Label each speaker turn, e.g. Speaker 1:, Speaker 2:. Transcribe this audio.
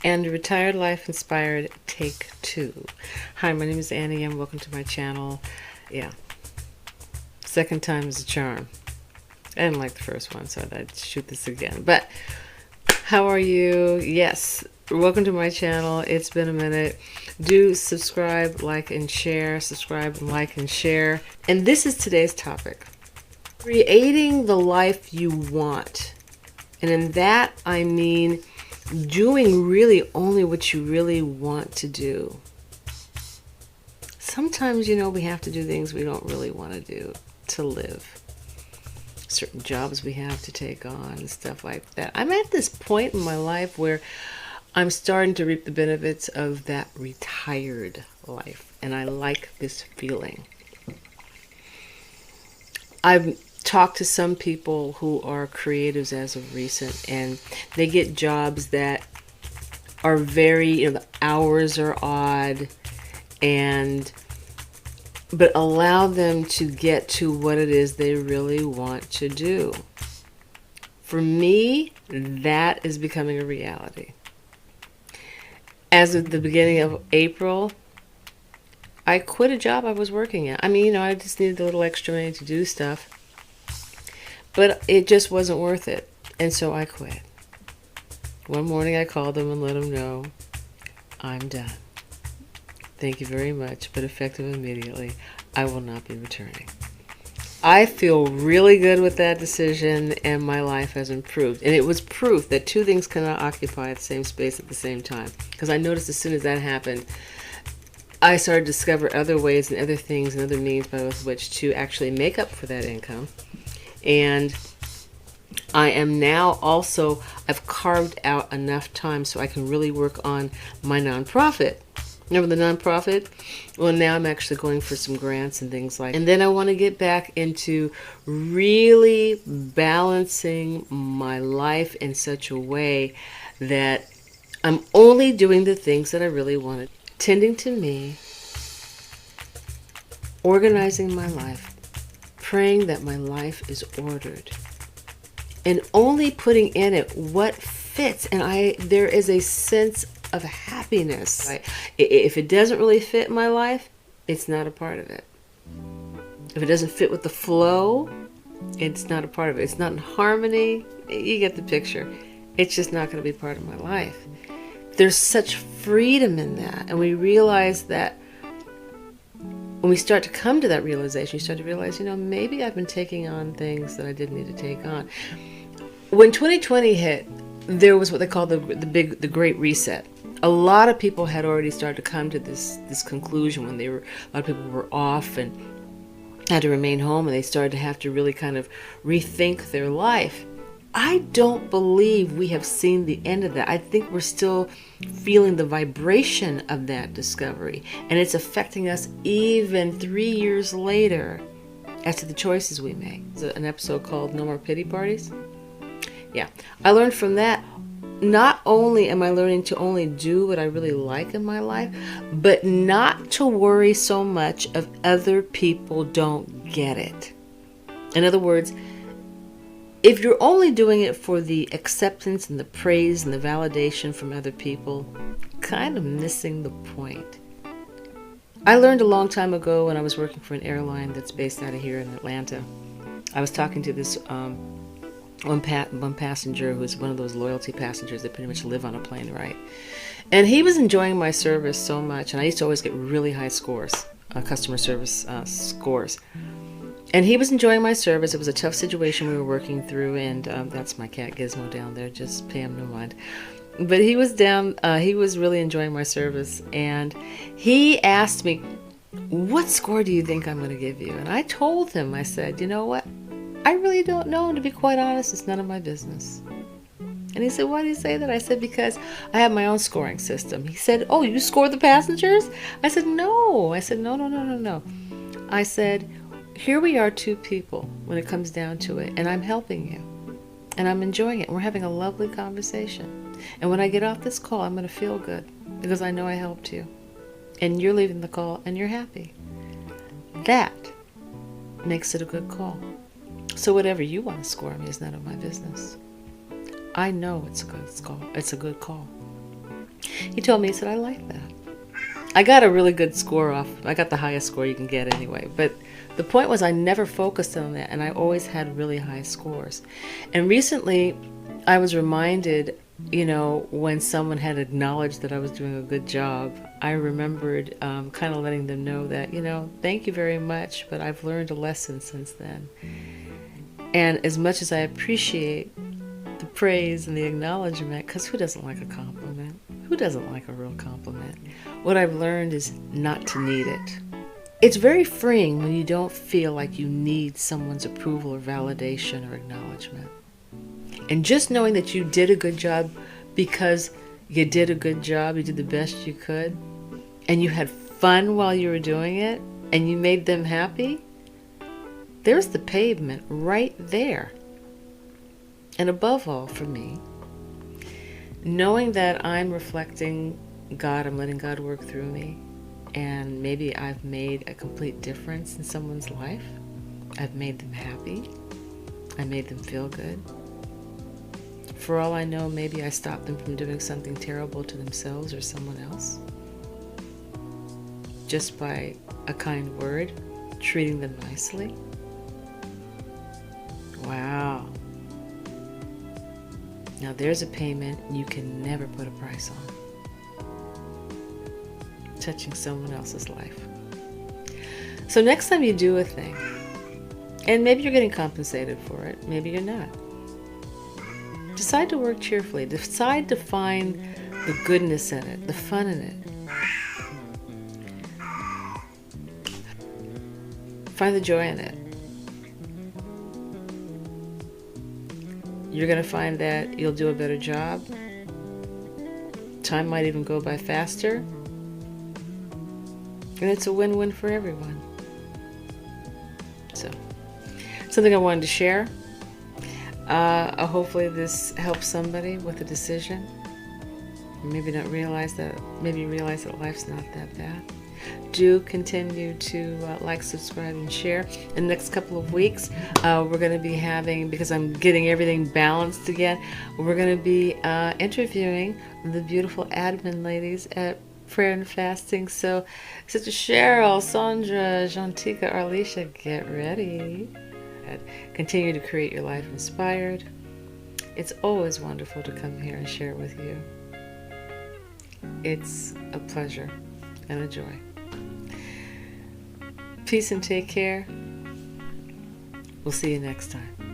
Speaker 1: and Retired Life Inspired Take 2. Hi, my name is Annie and welcome to my channel. Yeah, second time is a charm. I didn't like the first one, so I thought I'd shoot this again. But how are you? Yes, welcome to my channel. It's been a minute. Do subscribe, like, and share. Subscribe, like, and share. And this is today's topic. Creating the life you want. And in that, I mean doing really only what you really want to do. Sometimes, we have to do things we don't really want to do to live. Certain jobs we have to take on and stuff like that. I'm at this point in my life where I'm starting to reap the benefits of that retired life. And I like this feeling. I've talked to some people who are creatives as of recent, and they get jobs that are very, the hours are odd, but allow them to get to what it is they really want to do. For me, that is becoming a reality. As of the beginning of April, I quit a job I was working at. I just needed a little extra money to do stuff. But it just wasn't worth it. And so I quit. One morning I called them and let them know, I'm done. Thank you very much, but effective immediately, I will not be returning. I feel really good with that decision, and my life has improved. And it was proof that two things cannot occupy the same space at the same time. Because I noticed as soon as that happened, I started to discover other ways and other things and other means by which to actually make up for that income. And I am now also, I've carved out enough time so I can really work on my nonprofit. Remember the nonprofit? Well, now I'm actually going for some grants and things like that. And then I want to get back into really balancing my life in such a way that I'm only doing the things that I really want to. Tending to me, organizing my life, praying that my life is ordered, and only putting in it what fits. And there is a sense of happiness. If it doesn't really fit my life, it's not a part of it. If it doesn't fit with the flow, it's not a part of it. It's not in harmony. You get the picture. It's just not going to be part of my life. There's such freedom in that, and we realize that when we start to come to that realization, you start to realize, maybe I've been taking on things that I didn't need to take on. When 2020 hit, there was what they call the Great Reset. A lot of people had already started to come to this conclusion when a lot of people were off and had to remain home, and they started to have to really kind of rethink their life. I don't believe we have seen the end of that. I think we're still feeling the vibration of that discovery, and it's affecting us even 3 years later as to the choices we make. There's an episode called No More Pity Parties. Yeah, I learned from that. Not only am I learning to only do what I really like in my life, but not to worry so much if other people don't get it. In other words, if you're only doing it for the acceptance and the praise and the validation from other people, kind of missing the point. I learned a long time ago when I was working for an airline that's based out of here in Atlanta. I was talking to this one passenger who's one of those loyalty passengers that pretty much live on a plane, right? And he was enjoying my service so much, and I used to always get really high scores, customer service scores. And he was enjoying my service. It was a tough situation we were working through, and that's my cat Gizmo down there. Just pay him no mind. But he was he was really enjoying my service, and he asked me, what score do you think I'm going to give you? And I told him, I said, you know what? I really don't know. And to be quite honest, it's none of my business. And he said, why do you say that? I said, because I have my own scoring system. He said, oh, you score the passengers? I said, no. I said, no. I said, here we are, two people when it comes down to it, and I'm helping you, and I'm enjoying it, and we're having a lovely conversation. And when I get off this call, I'm going to feel good because I know I helped you, and you're leaving the call and you're happy. That makes it a good call. So whatever you want to score me is none of my business. I know it's a good call. It's a good call. He told me, he said, I like that. I got a really good score off. I got the highest score you can get anyway. But the point was I never focused on that, and I always had really high scores. And recently, I was reminded, when someone had acknowledged that I was doing a good job, I remembered kind of letting them know that, thank you very much, but I've learned a lesson since then. And as much as I appreciate the praise and the acknowledgement, because who doesn't like a compliment? Who doesn't like a real compliment? What I've learned is not to need it. It's very freeing when you don't feel like you need someone's approval or validation or acknowledgement. And just knowing that you did a good job because you did a good job, you did the best you could, and you had fun while you were doing it, and you made them happy, there's the pavement right there. And above all, for me, knowing that I'm reflecting God, I'm letting God work through me, and maybe I've made a complete difference in someone's life. I've made them happy. I made them feel good. For all I know, maybe I stopped them from doing something terrible to themselves or someone else. Just by a kind word, treating them nicely. Wow. Now there's a payment you can never put a price on. Touching someone else's life. So next time you do a thing, and maybe you're getting compensated for it, maybe you're not. Decide to work cheerfully. Decide to find the goodness in it, the fun in it. Find the joy in it. You're going to find that you'll do a better job. Time might even go by faster. And it's a win-win for everyone. So, something I wanted to share. Hopefully this helps somebody with a decision. Maybe realize that life's not that bad. Do continue to like, subscribe, and share. In the next couple of weeks, we're going to be having, because I'm getting everything balanced again, we're going to be interviewing the beautiful admin ladies at Prayer and Fasting. So, Sister Cheryl, Sandra, Jantika, Arlisha, get ready. Continue to create your life inspired. It's always wonderful to come here and share it with you. It's a pleasure and a joy. Peace and take care. We'll see you next time.